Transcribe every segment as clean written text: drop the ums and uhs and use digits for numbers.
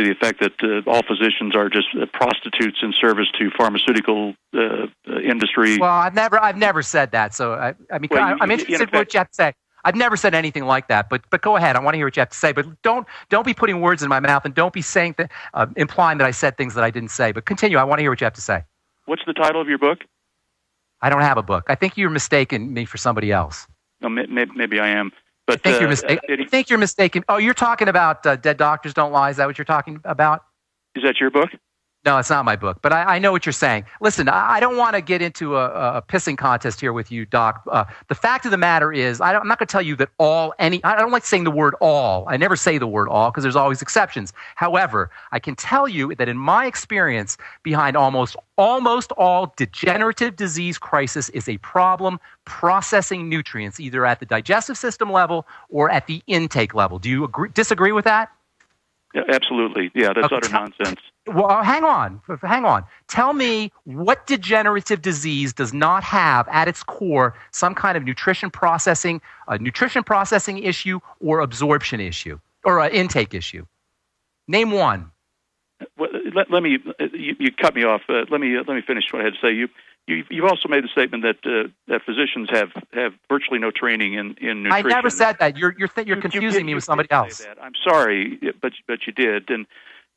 the effect that all physicians are just prostitutes in service to pharmaceutical industry. Well, I've never said that. So I'm interested in what you have to say. I've never said anything like that. But go ahead. I want to hear what you have to say. But don't be putting words in my mouth, and don't be saying that, implying that I said things that I didn't say. But continue. I want to hear what you have to say. What's the title of your book? I don't have a book. I think you're mistaking me for somebody else. No, maybe I am. But I think you're mistaken. Oh, you're talking about Dead Doctors Don't Lie. Is that what you're talking about? Is that your book? No, it's not my book, but I know what you're saying. Listen, I don't want to get into a pissing contest here with you, Doc. The fact of the matter is, I'm not going to tell you that I don't like saying the word all. I never say the word all because there's always exceptions. However, I can tell you that in my experience, behind almost all degenerative disease crisis is a problem processing nutrients, either at the digestive system level or at the intake level. Do you disagree with that? Yeah, absolutely. Yeah, that's utter nonsense. Well, hang on. Tell me what degenerative disease does not have at its core some kind of nutrition processing issue or absorption issue or an intake issue. Name one. Well, let me. You cut me off. Let me finish what I had to say. You've also made the statement that physicians have virtually no training in nutrition. I never said that. You're confusing me with somebody else. I'm sorry, but you did, and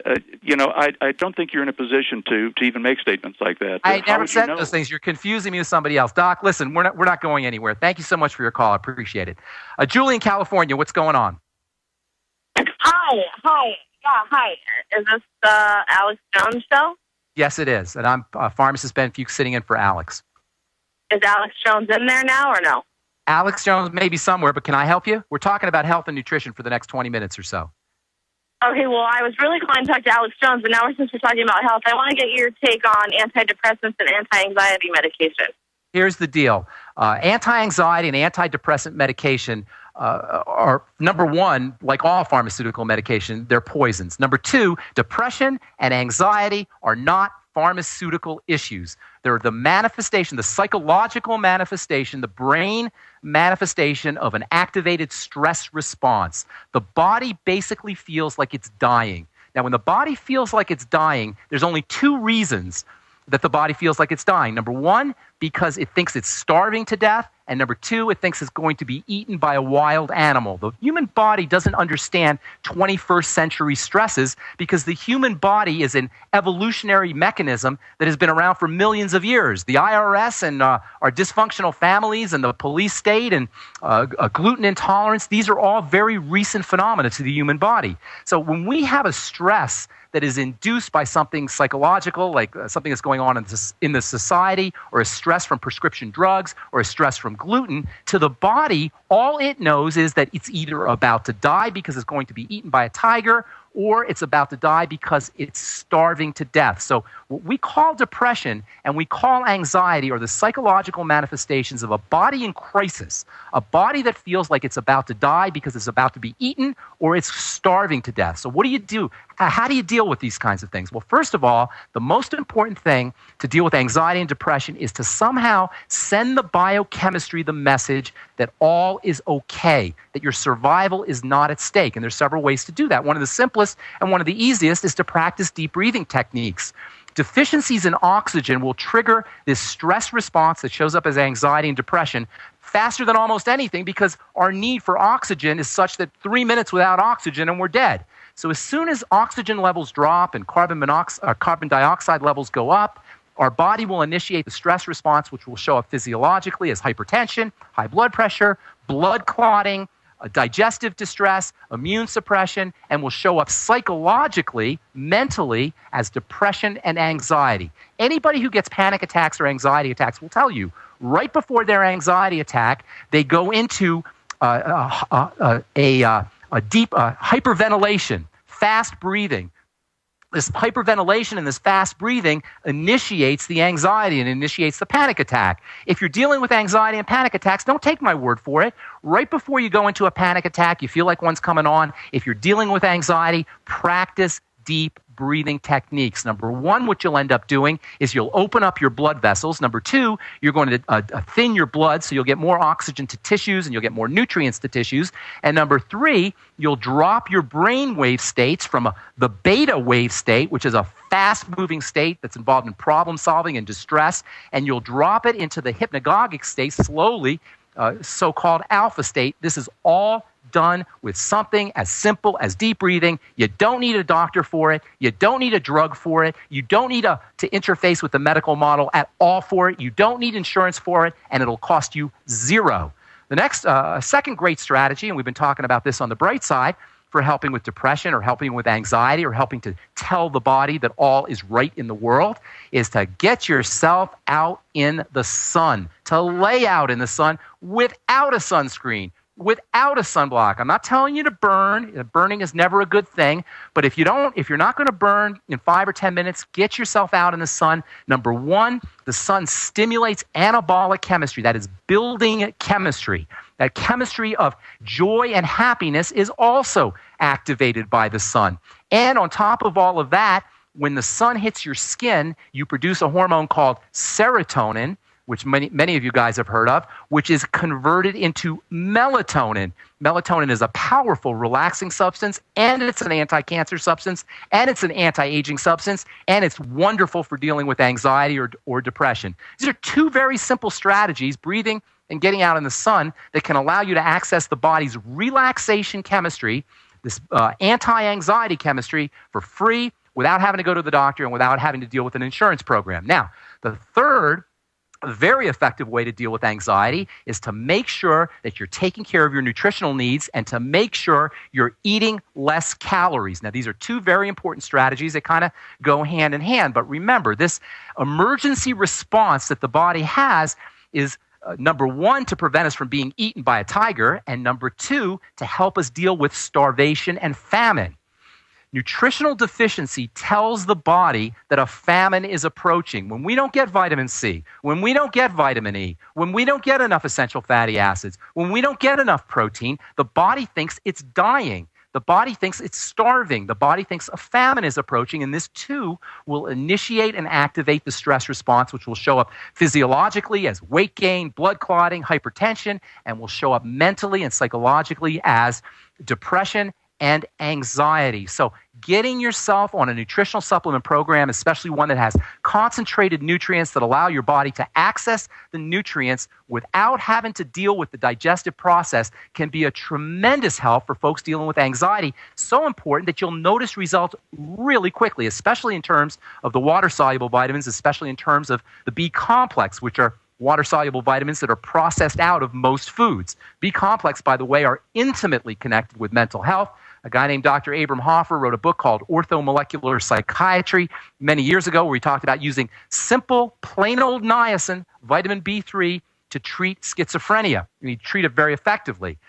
I don't think you're in a position to even make statements like that. I never said those things. You're confusing me with somebody else. Doc, listen, we're not going anywhere. Thank you so much for your call. I appreciate it. Julie in California, what's going on? Hi. Yeah, hi. Is this the Alex Jones show? Yes, it is. And I'm pharmacist Ben Fuchs sitting in for Alex. Is Alex Jones in there now or no? Alex Jones may be somewhere, but can I help you? We're talking about health and nutrition for the next 20 minutes or so. Okay, well, I was really calling to talk to Alex Jones, but now since we're talking about health, I want to get your take on antidepressants and anti-anxiety medication. Here's the deal. Anti-anxiety and antidepressant medication are, number one, like all pharmaceutical medication, they're poisons. Number two, depression and anxiety are not pharmaceutical issues. They're the manifestation, the psychological manifestation, the brain manifestation of an activated stress response. The body basically feels like it's dying. Now, when the body feels like it's dying, there's only two reasons that the body feels like it's dying. Number one, because it thinks it's starving to death. And number two, it thinks it's going to be eaten by a wild animal. The human body doesn't understand 21st century stresses because the human body is an evolutionary mechanism that has been around for millions of years. The IRS and our dysfunctional families and the police state and gluten intolerance, these are all very recent phenomena to the human body. So when we have a stress that is induced by something psychological, like something that's going on in the society, or a stress from prescription drugs, or a stress from gluten, to the body, all it knows is that it's either about to die because it's going to be eaten by a tiger, or it's about to die because it's starving to death. So what we call depression and we call anxiety are the psychological manifestations of a body in crisis, a body that feels like it's about to die because it's about to be eaten or it's starving to death. So what do you do? How do you deal with these kinds of things? Well, first of all, the most important thing to deal with anxiety and depression is to somehow send the biochemistry the message that all is okay, that your survival is not at stake. And there's several ways to do that. One of the simplest and one of the easiest is to practice deep breathing techniques. Deficiencies in oxygen will trigger this stress response that shows up as anxiety and depression faster than almost anything because our need for oxygen is such that 3 minutes without oxygen and we're dead. So as soon as oxygen levels drop and carbon dioxide levels go up, our body will initiate the stress response, which will show up physiologically as hypertension, high blood pressure, blood clotting, digestive distress, immune suppression, and will show up psychologically, mentally, as depression and anxiety. Anybody who gets panic attacks or anxiety attacks will tell you, right before their anxiety attack, they go into a deep hyperventilation, fast breathing. This hyperventilation and this fast breathing initiates the anxiety and initiates the panic attack. If you're dealing with anxiety and panic attacks, don't take my word for it. Right before you go into a panic attack, you feel like one's coming on. If you're dealing with anxiety, practice deep breathing techniques. Number one, what you'll end up doing is you'll open up your blood vessels. Number two, you're going to thin your blood so you'll get more oxygen to tissues and you'll get more nutrients to tissues. And number three, you'll drop your brain wave states from the beta wave state, which is a fast-moving state that's involved in problem solving and distress, and you'll drop it into the hypnagogic state slowly, so-called alpha state. This is all done with something as simple as deep breathing. You don't need a doctor for it. You don't need a drug for it. You don't need to interface with the medical model at all for it. You don't need insurance for it, and it'll cost you zero. The next, second great strategy, and we've been talking about this on the bright side, for helping with depression or helping with anxiety or helping to tell the body that all is right in the world, is to get yourself out in the sun, to lay out in the sun without a sunscreen, without a sunblock. I'm not telling you to burn. Burning is never a good thing. But if you're not going to burn in 5 or 10 minutes, get yourself out in the sun. Number one, the sun stimulates anabolic chemistry. That is building chemistry. That chemistry of joy and happiness is also activated by the sun. And on top of all of that, when the sun hits your skin, you produce a hormone called serotonin, which many of you guys have heard of, which is converted into melatonin. Melatonin is a powerful relaxing substance, and it's an anti-cancer substance, and it's an anti-aging substance, and it's wonderful for dealing with anxiety or depression. These are two very simple strategies, breathing and getting out in the sun, that can allow you to access the body's relaxation chemistry, this anti-anxiety chemistry, for free without having to go to the doctor and without having to deal with an insurance program. Now, the third very effective way to deal with anxiety is to make sure that you're taking care of your nutritional needs and to make sure you're eating less calories. Now, these are two very important strategies that kind of go hand in hand. But remember, this emergency response that the body has is number one, to prevent us from being eaten by a tiger, and number two, to help us deal with starvation and famine. Nutritional deficiency tells the body that a famine is approaching. When we don't get vitamin C, when we don't get vitamin E, when we don't get enough essential fatty acids, when we don't get enough protein, the body thinks it's dying. The body thinks it's starving. The body thinks a famine is approaching, and this too will initiate and activate the stress response, which will show up physiologically as weight gain, blood clotting, hypertension, and will show up mentally and psychologically as depression and anxiety. So getting yourself on a nutritional supplement program, especially one that has concentrated nutrients that allow your body to access the nutrients without having to deal with the digestive process, can be a tremendous help for folks dealing with anxiety. So important that you'll notice results really quickly, especially in terms of the water-soluble vitamins, especially in terms of the B complex, which are water-soluble vitamins that are processed out of most foods. B complex, by the way, are intimately connected with mental health. A guy named Dr. Abram Hoffer wrote a book called Orthomolecular Psychiatry many years ago, where he talked about using simple, plain old niacin, vitamin B3, to treat schizophrenia. And he treated it very effectively.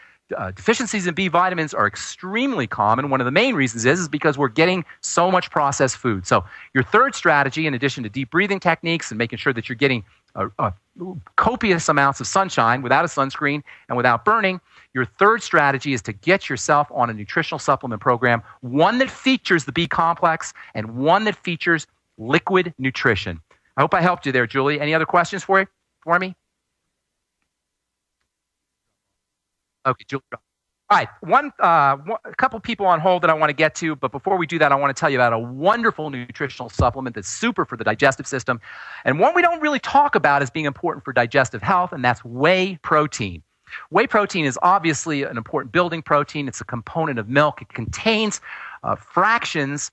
Deficiencies in B vitamins are extremely common. One of the main reasons is because we're getting so much processed food. So your third strategy, in addition to deep breathing techniques and making sure that you're getting copious amounts of sunshine without a sunscreen and without burning, your third strategy is to get yourself on a nutritional supplement program, one that features the B complex and one that features liquid nutrition. I hope I helped you there, Julie. Any other questions for me? Okay, Julie. All right, a couple people on hold that I want to get to, but before we do that, I want to tell you about a wonderful nutritional supplement that's super for the digestive system, and one we don't really talk about as being important for digestive health, and that's whey protein. Whey protein is obviously an important building protein. It's a component of milk. It contains fractions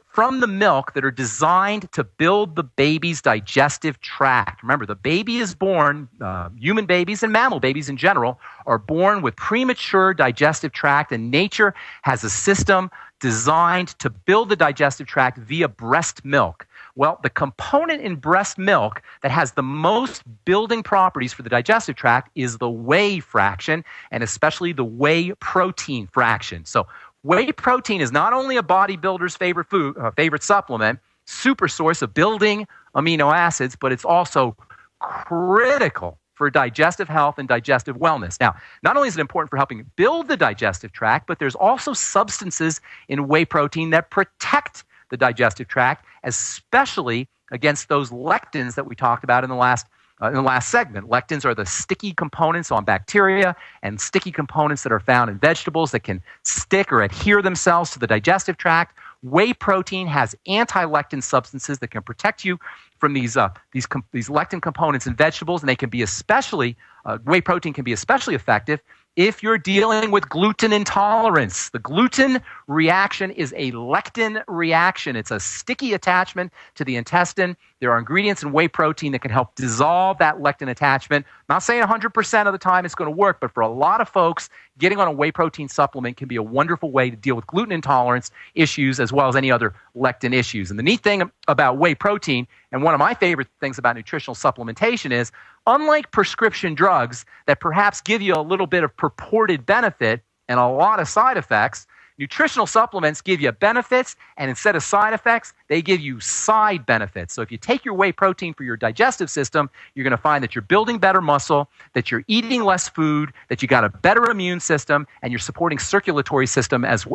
from the milk that are designed to build the baby's digestive tract. Remember, the baby is born, human babies and mammal babies in general are born with premature digestive tract, and nature has a system designed to build the digestive tract via breast milk. Well, the component in breast milk that has the most building properties for the digestive tract is the whey fraction, and especially the whey protein fraction. So whey protein is not only a bodybuilder's favorite supplement, super source of building amino acids, but it's also critical for digestive health and digestive wellness. Now, not only is it important for helping build the digestive tract, but there's also substances in whey protein that protect the digestive tract, especially against those lectins that we talked about in the last segment. Lectins are the sticky components on bacteria and sticky components that are found in vegetables that can stick or adhere themselves to the digestive tract. Whey protein has anti-lectin substances that can protect you from these lectin components in vegetables, and they can be whey protein can be especially effective if you're dealing with gluten intolerance. The gluten reaction is a lectin reaction. It's a sticky attachment to the intestine. There are ingredients in whey protein that can help dissolve that lectin attachment. I'm not saying 100% of the time it's going to work, but for a lot of folks, getting on a whey protein supplement can be a wonderful way to deal with gluten intolerance issues as well as any other lectin issues. And the neat thing about whey protein, and one of my favorite things about nutritional supplementation, is unlike prescription drugs that perhaps give you a little bit of purported benefit and a lot of side effects, nutritional supplements give you benefits, and instead of side effects, they give you side benefits. So if you take your whey protein for your digestive system, you're going to find that you're building better muscle, that you're eating less food, that you got a better immune system, and you're supporting circulatory system health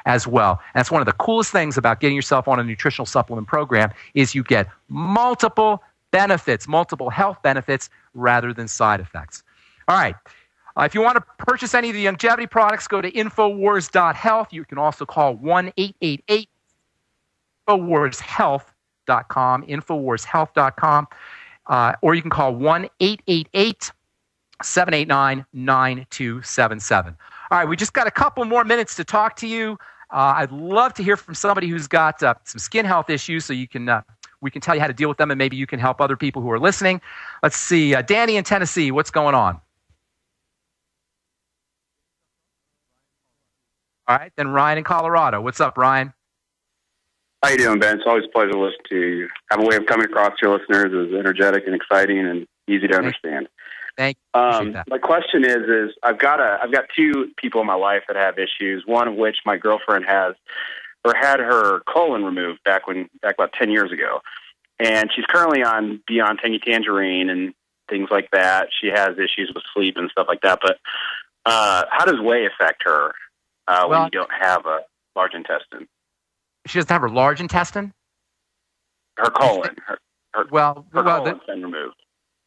as well. And that's one of the coolest things about getting yourself on a nutritional supplement program is you get multiple benefits, multiple health benefits rather than side effects. All right. If you want to purchase any of the longevity products, go to Infowars.health. You can also call 1-888-INFOWARSHealth.com, Infowarshealth.com, or you can call 1-888-789-9277. All right, we just got a couple more minutes to talk to you. I'd love to hear from somebody who's got some skin health issues so we can tell you how to deal with them, and maybe you can help other people who are listening. Let's see. Danny in Tennessee, what's going on? All right, then Ryan in Colorado. What's up, Ryan? How you doing, Ben? It's always a pleasure to listen to you. Have a way of coming across to your listeners as energetic and exciting and easy to understand. Thank you. Appreciate that. My question is I've got two people in my life that have issues. One of which my girlfriend had her colon removed back about 10 years ago, and she's currently on Beyond Tangy Tangerine and things like that. She has issues with sleep and stuff like that. But how does whey affect her? When you don't have a large intestine. She doesn't have her large intestine? Her colon. Her colon's been removed.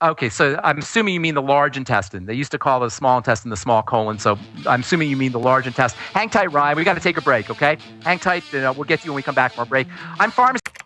Okay, so I'm assuming you mean the large intestine. They used to call the small intestine the small colon, so I'm assuming you mean the large intestine. Hang tight, Ryan. We got to take a break, okay? Hang tight, and we'll get to you when we come back from our break. I'm pharmacist.